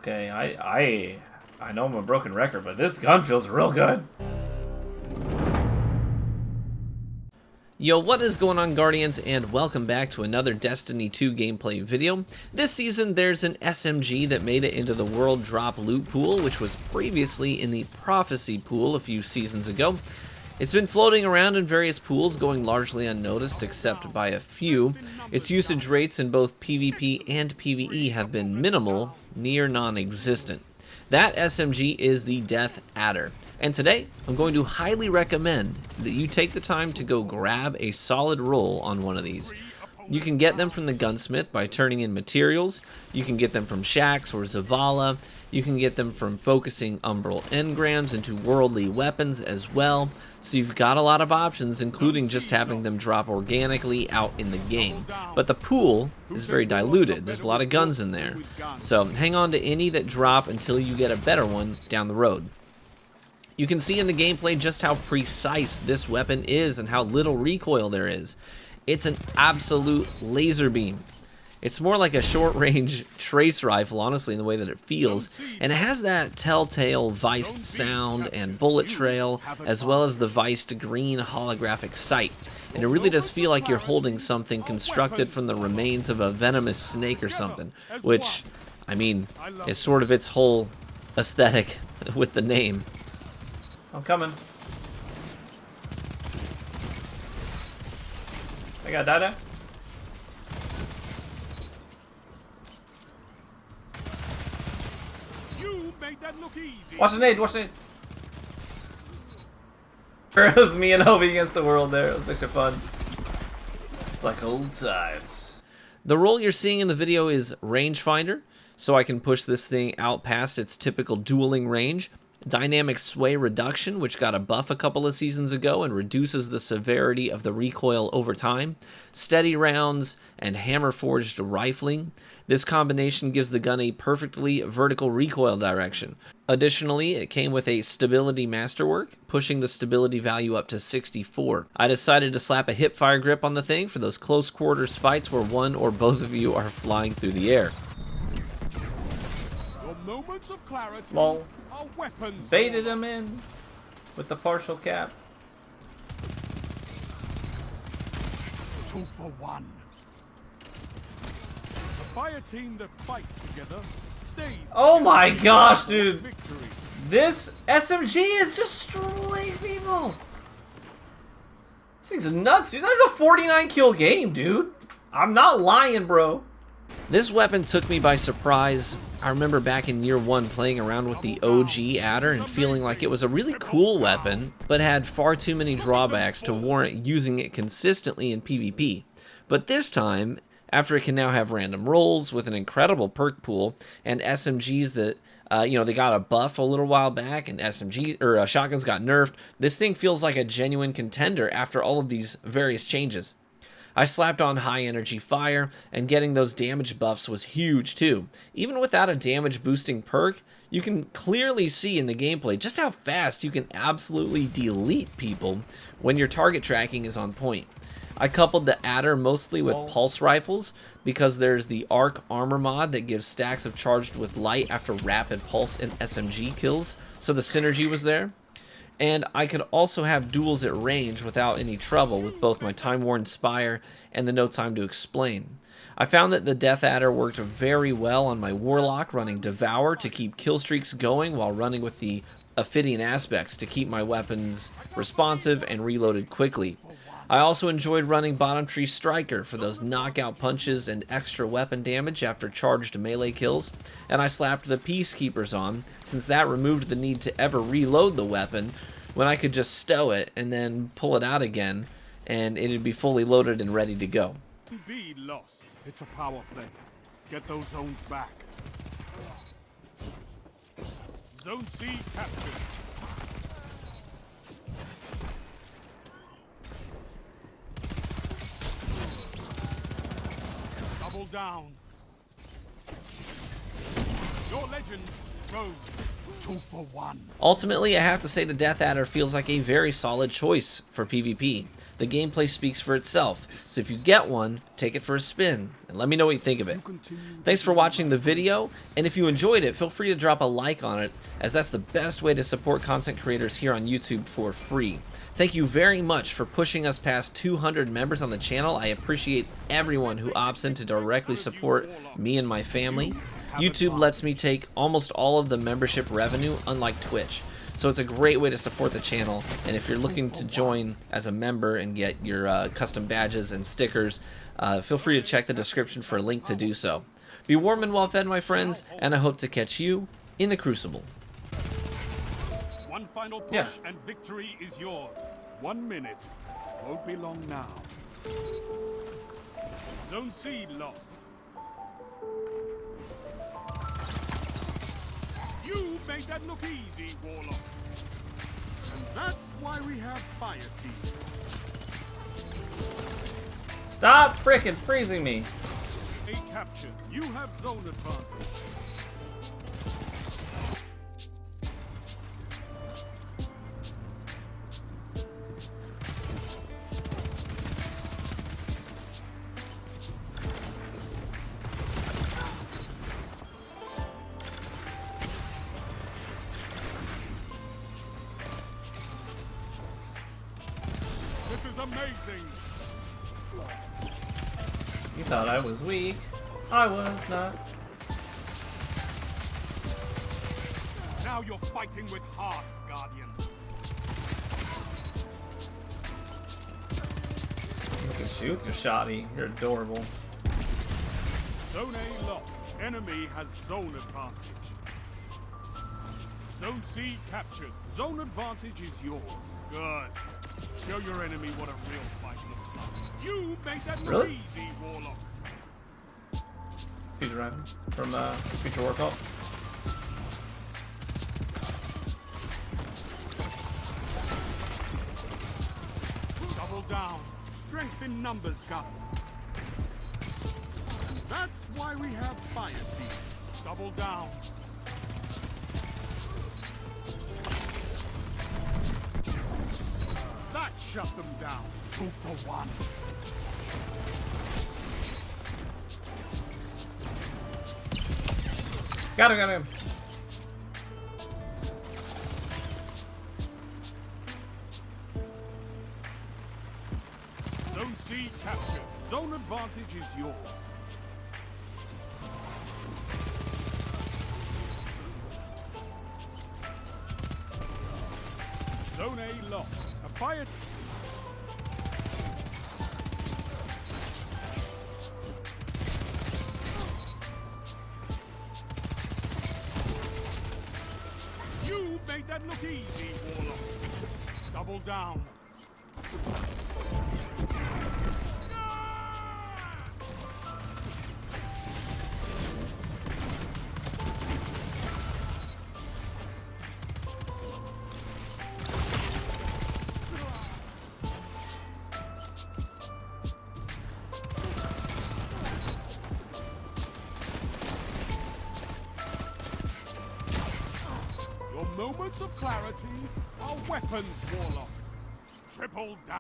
Okay, I know I'm a broken record, but this gun feels real good. Yo, what is going on, Guardians, and welcome back to another Destiny 2 gameplay video. This season, there's an SMG that made it into the World Drop loot pool, which was previously in the Prophecy pool a few seasons ago. It's been floating around in various pools, going largely unnoticed except by a few. Its usage rates in both PvP and PvE have been minimal, near non-existent. That SMG is the Death Adder. And today, I'm going to highly recommend that you take the time to go grab a solid roll on one of these. You can get them from the gunsmith by turning in materials, you can get them from Shaxx or Zavala, you can get them from focusing umbral engrams into worldly weapons as well, so you've got a lot of options, including just having them drop organically out in the game. But the pool is very diluted, there's a lot of guns in there, so hang on to any that drop until you get a better one down the road. You can see in the gameplay just how precise this weapon is and how little recoil there is. It's an absolute laser beam. It's more like a short-range trace rifle, honestly, in the way that it feels, and it has that telltale viced sound and bullet trail, as well as the viced green holographic sight. And it really does feel like you're holding something constructed from the remains of a venomous snake or something, which, I mean, is sort of its whole aesthetic with the name. I'm coming. I got Dada. You made that look easy. Watch the nade, watch the nade. It was me and Obi against the world there. It was actually fun. It's like old times. The role you're seeing in the video is rangefinder, so I can push this thing out past its typical dueling range. Dynamic sway reduction, which got a buff a couple of seasons ago and reduces the severity of the recoil over time. Steady rounds and hammer forged rifling. This combination gives the gun a perfectly vertical recoil direction. Additionally, it came with a stability masterwork, pushing the stability value up to 64. I decided to slap a hipfire grip on the thing for those close quarters fights where one or both of you are flying through the air. Your moments of clarity. Lol. Weapons. Baited him in with the partial cap. 2 for 1. A fire team that fights together stays. Oh my gosh, dude. Victory. This SMG is destroying people. This thing's nuts, dude. That's a 49 kill game, dude. I'm not lying, bro. This weapon took me by surprise. I remember back in year 1 playing around with the OG adder and feeling like it was a really cool weapon, but had far too many drawbacks to warrant using it consistently in PvP. But this time, after it can now have random rolls with an incredible perk pool and SMGs that, they got a buff a little while back and shotguns got nerfed, this thing feels like a genuine contender after all of these various changes. I slapped on high energy fire, and getting those damage buffs was huge too. Even without a damage boosting perk, you can clearly see in the gameplay just how fast you can absolutely delete people when your target tracking is on point. I coupled the adder mostly with pulse rifles because there's the arc armor mod that gives stacks of charged with light after rapid pulse and SMG kills, so the synergy was there. And I could also have duels at range without any trouble with both my time-worn Spire and the No Time to Explain. I found that the Death Adder worked very well on my Warlock, running Devour to keep kill streaks going while running with the Ophidian aspects to keep my weapons responsive and reloaded quickly. I also enjoyed running Bottom Tree Striker for those knockout punches and extra weapon damage after charged melee kills, and I slapped the Peacekeepers on, since that removed the need to ever reload the weapon when I could just stow it and then pull it out again, and it'd be fully loaded and ready to go. B lost. It's a power play. Get those zones back. Zone C captured. Down. Your legend rose. 2 for 1. Ultimately, I have to say the Death Adder feels like a very solid choice for PvP. The gameplay speaks for itself, so if you get one, take it for a spin, and let me know what you think of it. Thanks for watching the video, and if you enjoyed it, feel free to drop a like on it, as that's the best way to support content creators here on YouTube for free. Thank you very much for pushing us past 200 members on the channel. I appreciate everyone who opts in to directly support me and my family. YouTube lets me take almost all of the membership revenue, unlike Twitch. So it's a great way to support the channel, and if you're looking to join as a member and get your custom badges and stickers, feel free to check the description for a link to do so. Be warm and well fed, my friends, and I hope to catch you in the Crucible. One final push and victory is yours. 1 minute. Won't be long now. Zone C lost. You made that look easy, Warlock. And that's why we have fire team. Stop frickin' freezing me. A capture. You have zone advantage. This is amazing. You thought I was weak. I was not. Now you're fighting with heart, Guardian. Look at you with your shoddy. You're adorable. Zone A lost. Enemy has zone advantage. Zone C captured. Zone advantage is yours. Good. Show your enemy what a real fight looks like. You made that look Really? easy, Warlock. Future Rhyme from Future Workout. Double down. Strength in numbers, Guardian. That's why we have fire team. Double down. That shut them down. 2 for 1. Got him. Zone C captured. Zone advantage is yours. Zone A lost. A fire... You made that look easy, Warlock. Double down. Your moments of clarity are weapons, Warlock. Triple down.